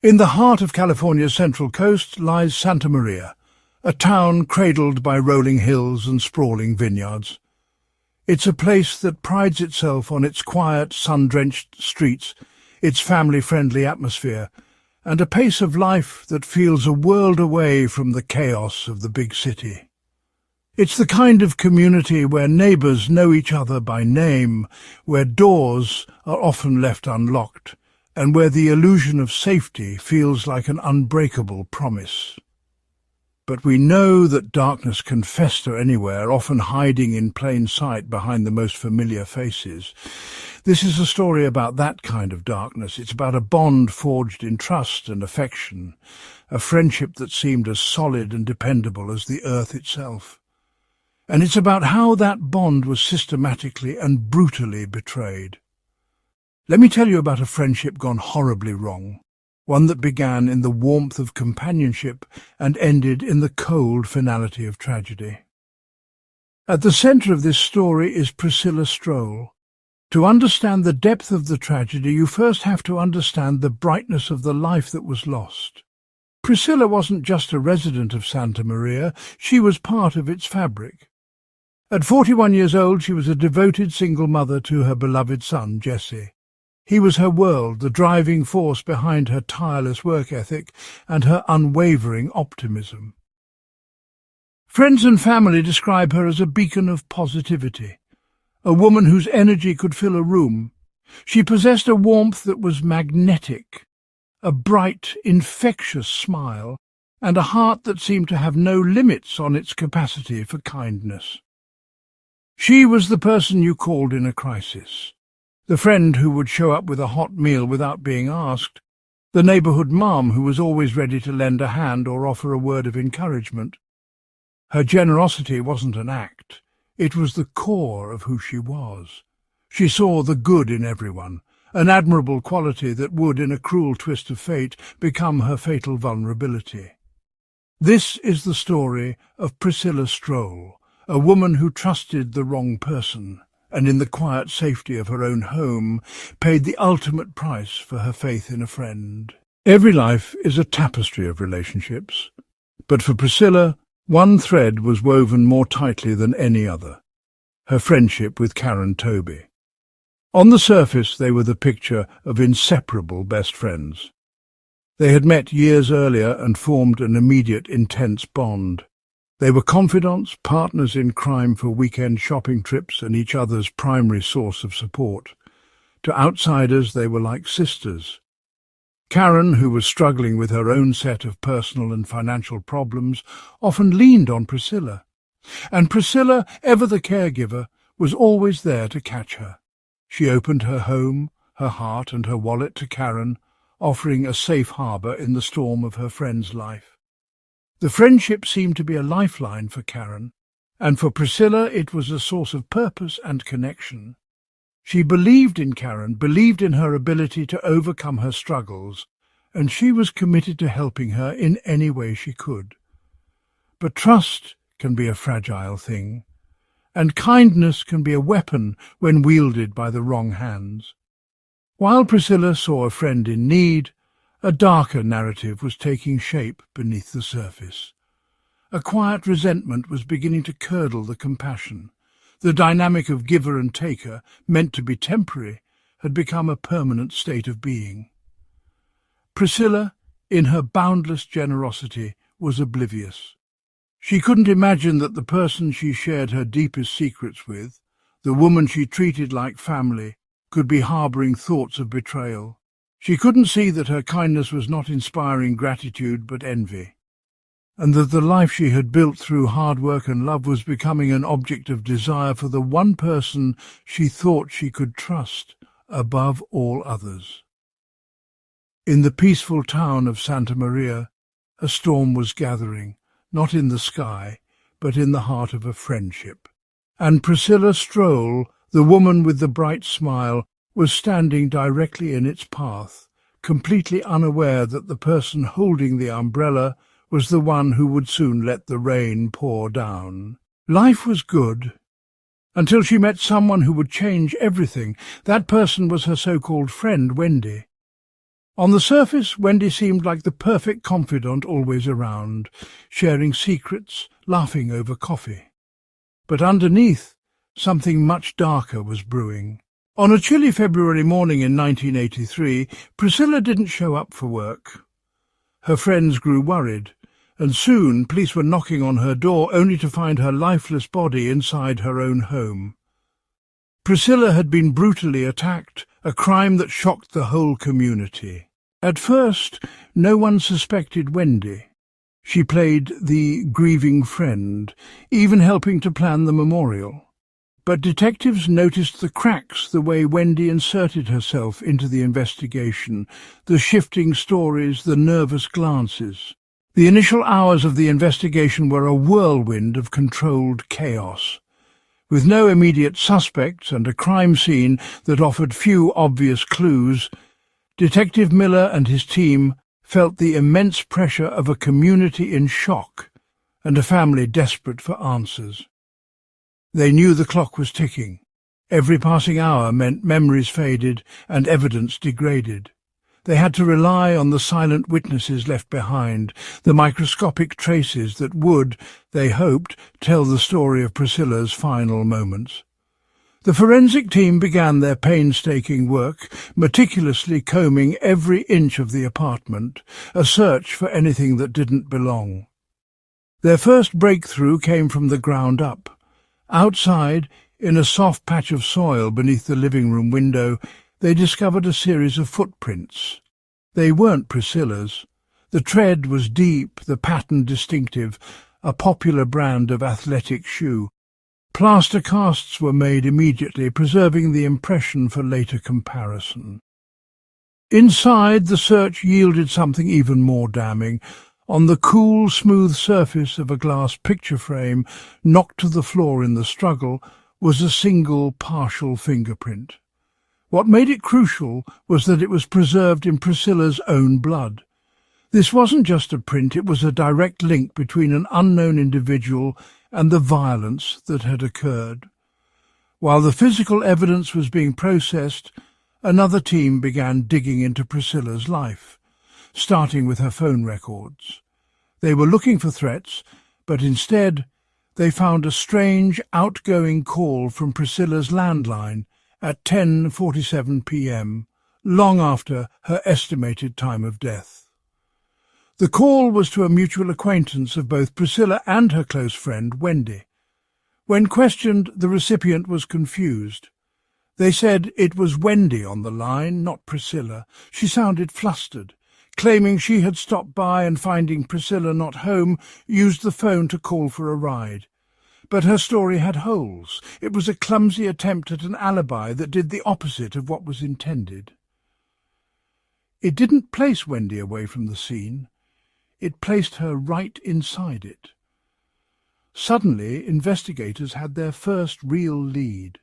In the heart of California's Central Coast lies Santa Maria, a town cradled by rolling hills and sprawling vineyards. It's a place that prides itself on its quiet, sun-drenched streets, its family-friendly atmosphere, and a pace of life that feels a world away from the chaos of the big city. It's the kind of community where neighbours know each other by name, where doors are often left unlocked, and where the illusion of safety feels like an unbreakable promise. But we know that darkness can fester anywhere, often hiding in plain sight behind the most familiar faces. This is a story about that kind of darkness. It's about a bond forged in trust and affection, a friendship that seemed as solid and dependable as the earth itself. And it's about how that bond was systematically and brutally betrayed. Let me tell you about a friendship gone horribly wrong, one that began in the warmth of companionship and ended in the cold finality of tragedy. At the centre of this story is Priscilla Strole. To understand the depth of the tragedy, you first have to understand the brightness of the life that was lost. Priscilla wasn't just a resident of Santa Maria, she was part of its fabric. At 41 years old, she was a devoted single mother to her beloved son, Jesse. He was her world, the driving force behind her tireless work ethic and her unwavering optimism. Friends and family describe her as a beacon of positivity, a woman whose energy could fill a room. She possessed a warmth that was magnetic, a bright, infectious smile, and a heart that seemed to have no limits on its capacity for kindness. She was the person you called in a crisis. The friend who would show up with a hot meal without being asked, the neighbourhood mom who was always ready to lend a hand or offer a word of encouragement. Her generosity wasn't an act, it was the core of who she was. She saw the good in everyone, an admirable quality that would, in a cruel twist of fate, become her fatal vulnerability. This is the story of Priscilla Strole, a woman who trusted the wrong person, and in the quiet safety of her own home, paid the ultimate price for her faith in a friend. Every life is a tapestry of relationships, but for Priscilla, one thread was woven more tightly than any other, her friendship with Karen Toby. On the surface, they were the picture of inseparable best friends. They had met years earlier and formed an immediate, intense bond. They were confidants, partners in crime for weekend shopping trips and each other's primary source of support. To outsiders, they were like sisters. Karen, who was struggling with her own set of personal and financial problems, often leaned on Priscilla. And Priscilla, ever the caregiver, was always there to catch her. She opened her home, her heart and her wallet to Karen, offering a safe harbour in the storm of her friend's life. The friendship seemed to be a lifeline for Karen, and for Priscilla it was a source of purpose and connection. She believed in Karen, believed in her ability to overcome her struggles, and she was committed to helping her in any way she could. But trust can be a fragile thing, and kindness can be a weapon when wielded by the wrong hands. While Priscilla saw a friend in need, a darker narrative was taking shape beneath the surface. A quiet resentment was beginning to curdle the compassion. The dynamic of giver and taker, meant to be temporary, had become a permanent state of being. Priscilla, in her boundless generosity, was oblivious. She couldn't imagine that the person she shared her deepest secrets with, the woman she treated like family, could be harbouring thoughts of betrayal. She couldn't see that her kindness was not inspiring gratitude but envy, and that the life she had built through hard work and love was becoming an object of desire for the one person she thought she could trust above all others. In the peaceful town of Santa Maria, a storm was gathering, not in the sky, but in the heart of a friendship. And Priscilla Strole, the woman with the bright smile, was standing directly in its path, completely unaware that the person holding the umbrella was the one who would soon let the rain pour down. Life was good, until she met someone who would change everything. That person was her so-called friend, Wendy. On the surface, Wendy seemed like the perfect confidant always around, sharing secrets, laughing over coffee. But underneath, something much darker was brewing. On a chilly February morning in 1983, Priscilla didn't show up for work. Her friends grew worried, and soon police were knocking on her door only to find her lifeless body inside her own home. Priscilla had been brutally attacked, a crime that shocked the whole community. At first, no one suspected Wendy. She played the grieving friend, even helping to plan the memorial. But detectives noticed the cracks the way Wendy inserted herself into the investigation, the shifting stories, the nervous glances. The initial hours of the investigation were a whirlwind of controlled chaos. With no immediate suspects and a crime scene that offered few obvious clues, Detective Miller and his team felt the immense pressure of a community in shock and a family desperate for answers. They knew the clock was ticking. Every passing hour meant memories faded and evidence degraded. They had to rely on the silent witnesses left behind, the microscopic traces that would, they hoped, tell the story of Priscilla's final moments. The forensic team began their painstaking work, meticulously combing every inch of the apartment, a search for anything that didn't belong. Their first breakthrough came from the ground up. Outside, in a soft patch of soil beneath the living room window, they discovered a series of footprints. They weren't Priscilla's. The tread was deep, the pattern distinctive, a popular brand of athletic shoe. Plaster casts were made immediately, preserving the impression for later comparison. Inside, the search yielded something even more damning. On the cool, smooth surface of a glass picture frame, knocked to the floor in the struggle, was a single partial fingerprint. What made it crucial was that it was preserved in Priscilla's own blood. This wasn't just a print, it was a direct link between an unknown individual and the violence that had occurred. While the physical evidence was being processed, another team began digging into Priscilla's life, starting with her phone records. They were looking for threats, but instead they found a strange outgoing call from Priscilla's landline at 10:47 p.m., long after her estimated time of death. The call was to a mutual acquaintance of both Priscilla and her close friend, Wendy. When questioned, the recipient was confused. They said it was Wendy on the line, not Priscilla. She sounded flustered, claiming she had stopped by and, finding Priscilla not home, used the phone to call for a ride. But her story had holes. It was a clumsy attempt at an alibi that did the opposite of what was intended. It didn't place Wendy away from the scene. It placed her right inside it. Suddenly, investigators had their first real lead.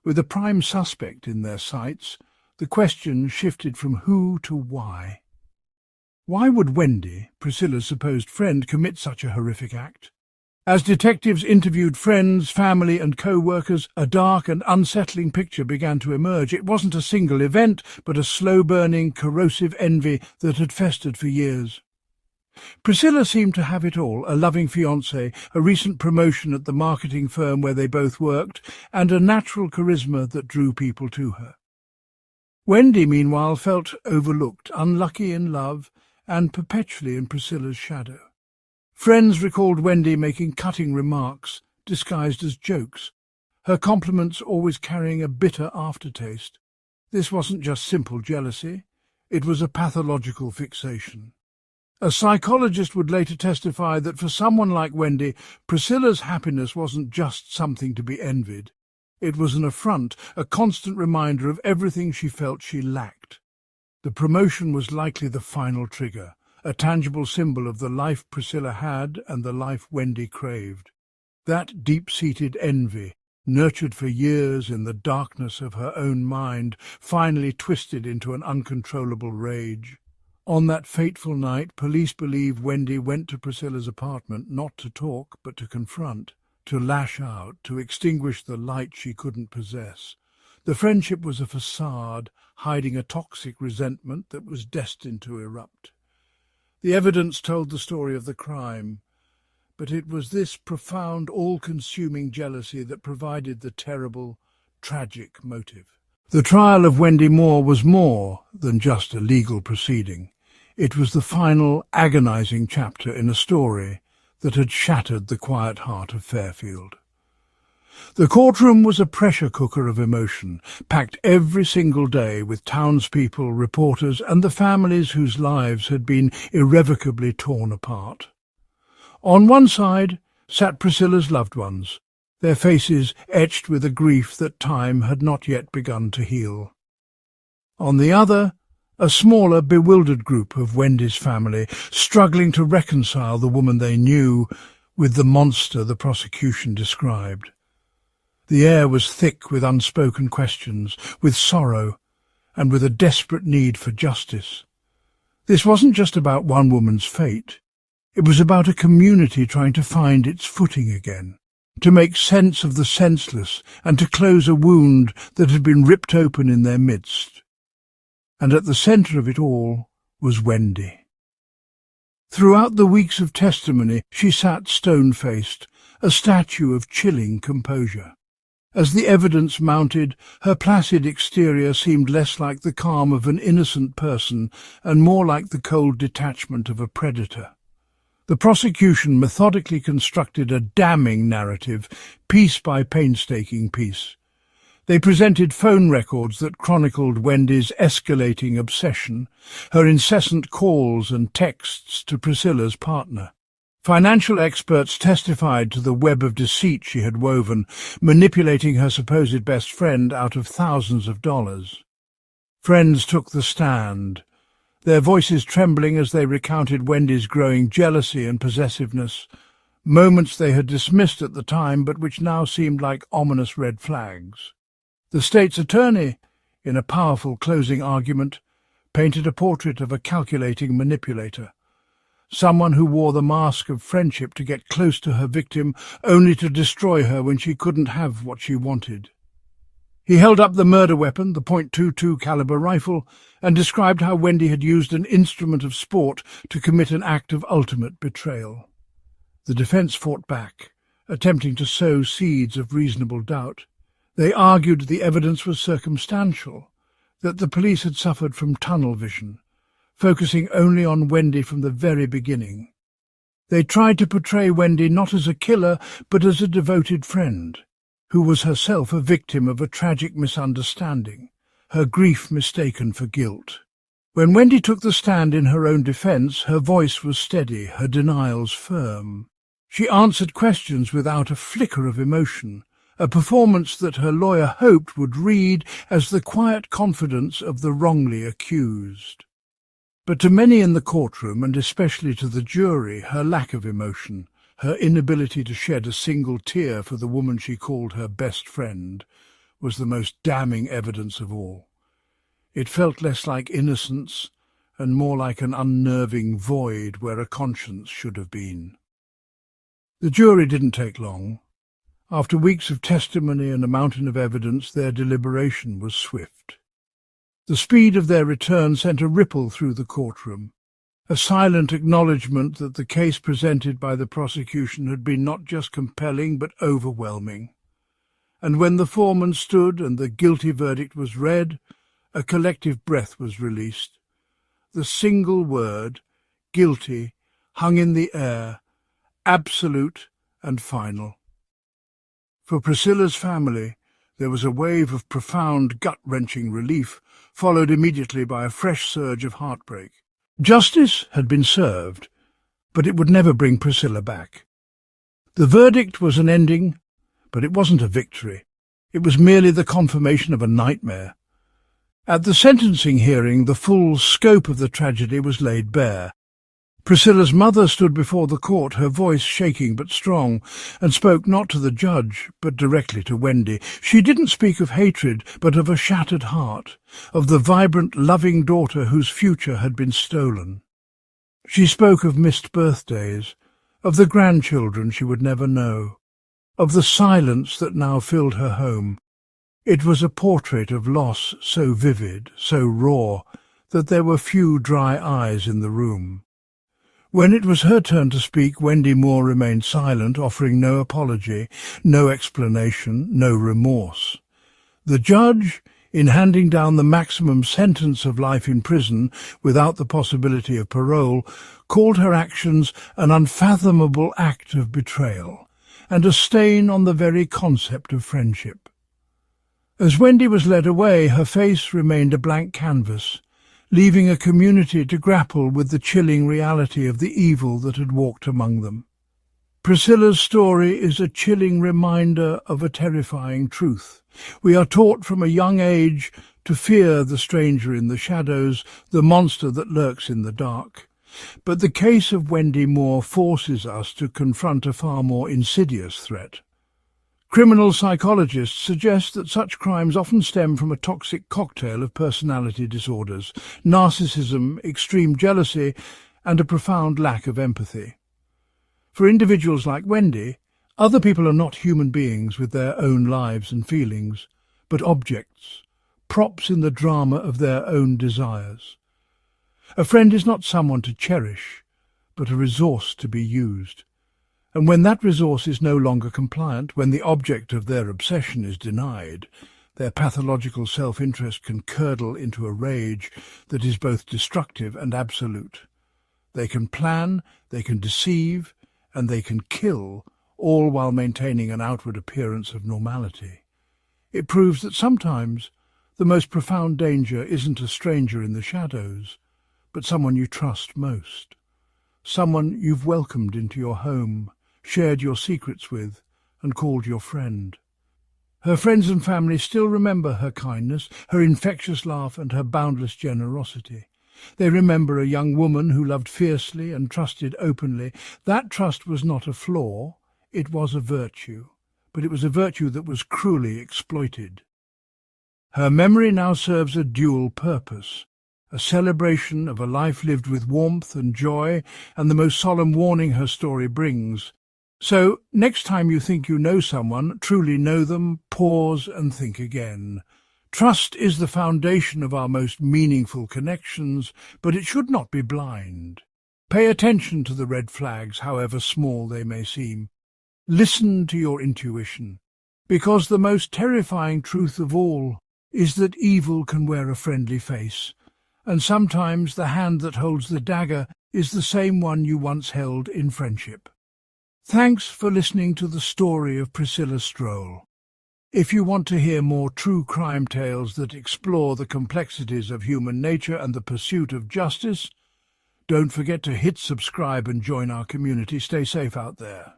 With a prime suspect in their sights, the question shifted from who to why. Why would Wendy, Priscilla's supposed friend, commit such a horrific act? As detectives interviewed friends, family and co-workers, a dark and unsettling picture began to emerge. It wasn't a single event, but a slow-burning, corrosive envy that had festered for years. Priscilla seemed to have it all: a loving fiancé, a recent promotion at the marketing firm where they both worked, and a natural charisma that drew people to her. Wendy, meanwhile, felt overlooked, unlucky in love, and perpetually in Priscilla's shadow. Friends recalled Wendy making cutting remarks, disguised as jokes, her compliments always carrying a bitter aftertaste. This wasn't just simple jealousy, it was a pathological fixation. A psychologist would later testify that for someone like Wendy, Priscilla's happiness wasn't just something to be envied. It was an affront, a constant reminder of everything she felt she lacked. The promotion was likely the final trigger, a tangible symbol of the life Priscilla had and the life Wendy craved. That deep-seated envy, nurtured for years in the darkness of her own mind, finally twisted into an uncontrollable rage. On that fateful night, police believe Wendy went to Priscilla's apartment not to talk but to confront, to lash out, to extinguish the light she couldn't possess. The friendship was a facade, hiding a toxic resentment that was destined to erupt. The evidence told the story of the crime, but it was this profound, all-consuming jealousy that provided the terrible, tragic motive. The trial of Wendy Moore was more than just a legal proceeding. It was the final, agonizing chapter in a story that had shattered the quiet heart of Fairfield. The courtroom was a pressure cooker of emotion, packed every single day with townspeople, reporters, and the families whose lives had been irrevocably torn apart. On one side sat Priscilla's loved ones, their faces etched with a grief that time had not yet begun to heal. On the other, a smaller, bewildered group of Wendy's family, struggling to reconcile the woman they knew with the monster the prosecution described. The air was thick with unspoken questions, with sorrow, and with a desperate need for justice. This wasn't just about one woman's fate. It was about a community trying to find its footing again, to make sense of the senseless and to close a wound that had been ripped open in their midst. And at the centre of it all was Wendy. Throughout the weeks of testimony, she sat stone-faced, a statue of chilling composure. As the evidence mounted, her placid exterior seemed less like the calm of an innocent person and more like the cold detachment of a predator. The prosecution methodically constructed a damning narrative, piece by painstaking piece. They presented phone records that chronicled Wendy's escalating obsession, her incessant calls and texts to Priscilla's partner. Financial experts testified to the web of deceit she had woven, manipulating her supposed best friend out of thousands of dollars. Friends took the stand, their voices trembling as they recounted Wendy's growing jealousy and possessiveness, moments they had dismissed at the time but which now seemed like ominous red flags. The state's attorney, in a powerful closing argument, painted a portrait of a calculating manipulator, someone who wore the mask of friendship to get close to her victim only to destroy her when she couldn't have what she wanted. He held up the murder weapon, the .22 caliber rifle, and described how Wendy had used an instrument of sport to commit an act of ultimate betrayal. The defence fought back, attempting to sow seeds of reasonable doubt. They argued the evidence was circumstantial, that the police had suffered from tunnel vision, focusing only on Wendy from the very beginning. They tried to portray Wendy not as a killer, but as a devoted friend, who was herself a victim of a tragic misunderstanding, her grief mistaken for guilt. When Wendy took the stand in her own defence, her voice was steady, her denials firm. She answered questions without a flicker of emotion, a performance that her lawyer hoped would read as the quiet confidence of the wrongly accused. But to many in the courtroom, and especially to the jury, her lack of emotion, her inability to shed a single tear for the woman she called her best friend, was the most damning evidence of all. It felt less like innocence and more like an unnerving void where a conscience should have been. The jury didn't take long. After weeks of testimony and a mountain of evidence, their deliberation was swift. The speed of their return sent a ripple through the courtroom, a silent acknowledgement that the case presented by the prosecution had been not just compelling but overwhelming. And when the foreman stood and the guilty verdict was read, a collective breath was released. The single word, guilty, hung in the air, absolute and final. For Priscilla's family, there was a wave of profound, gut-wrenching relief, followed immediately by a fresh surge of heartbreak. Justice had been served, but it would never bring Priscilla back. The verdict was an ending, but it wasn't a victory. It was merely the confirmation of a nightmare. At the sentencing hearing, the full scope of the tragedy was laid bare. Priscilla's mother stood before the court, her voice shaking but strong, and spoke not to the judge, but directly to Wendy. She didn't speak of hatred, but of a shattered heart, of the vibrant, loving daughter whose future had been stolen. She spoke of missed birthdays, of the grandchildren she would never know, of the silence that now filled her home. It was a portrait of loss so vivid, so raw, that there were few dry eyes in the room. When it was her turn to speak, Wendy Moore remained silent, offering no apology, no explanation, no remorse. The judge, in handing down the maximum sentence of life in prison without the possibility of parole, called her actions an unfathomable act of betrayal and a stain on the very concept of friendship. As Wendy was led away, her face remained a blank canvas, leaving a community to grapple with the chilling reality of the evil that had walked among them. Priscilla's story is a chilling reminder of a terrifying truth. We are taught from a young age to fear the stranger in the shadows, the monster that lurks in the dark. But the case of Wendy Moore forces us to confront a far more insidious threat. Criminal psychologists suggest that such crimes often stem from a toxic cocktail of personality disorders, narcissism, extreme jealousy, and a profound lack of empathy. For individuals like Wendy, other people are not human beings with their own lives and feelings, but objects, props in the drama of their own desires. A friend is not someone to cherish, but a resource to be used. And when that resource is no longer compliant, when the object of their obsession is denied, their pathological self-interest can curdle into a rage that is both destructive and absolute. They can plan, they can deceive, and they can kill, all while maintaining an outward appearance of normality. It proves that sometimes the most profound danger isn't a stranger in the shadows, but someone you trust most, someone you've welcomed into your home, shared your secrets with, and called your friend. Her friends and family still remember her kindness, her infectious laugh, and her boundless generosity. They remember a young woman who loved fiercely and trusted openly. That trust was not a flaw, it was a virtue, but it was a virtue that was cruelly exploited. Her memory now serves a dual purpose, a celebration of a life lived with warmth and joy, and the most solemn warning her story brings. So, next time you think you know someone, truly know them, pause and think again. Trust is the foundation of our most meaningful connections, but it should not be blind. Pay attention to the red flags, however small they may seem. Listen to your intuition, because the most terrifying truth of all is that evil can wear a friendly face, and sometimes the hand that holds the dagger is the same one you once held in friendship. Thanks for listening to the story of Priscilla Strole. If you want to hear more true crime tales that explore the complexities of human nature and the pursuit of justice, don't forget to hit subscribe and join our community. Stay safe out there.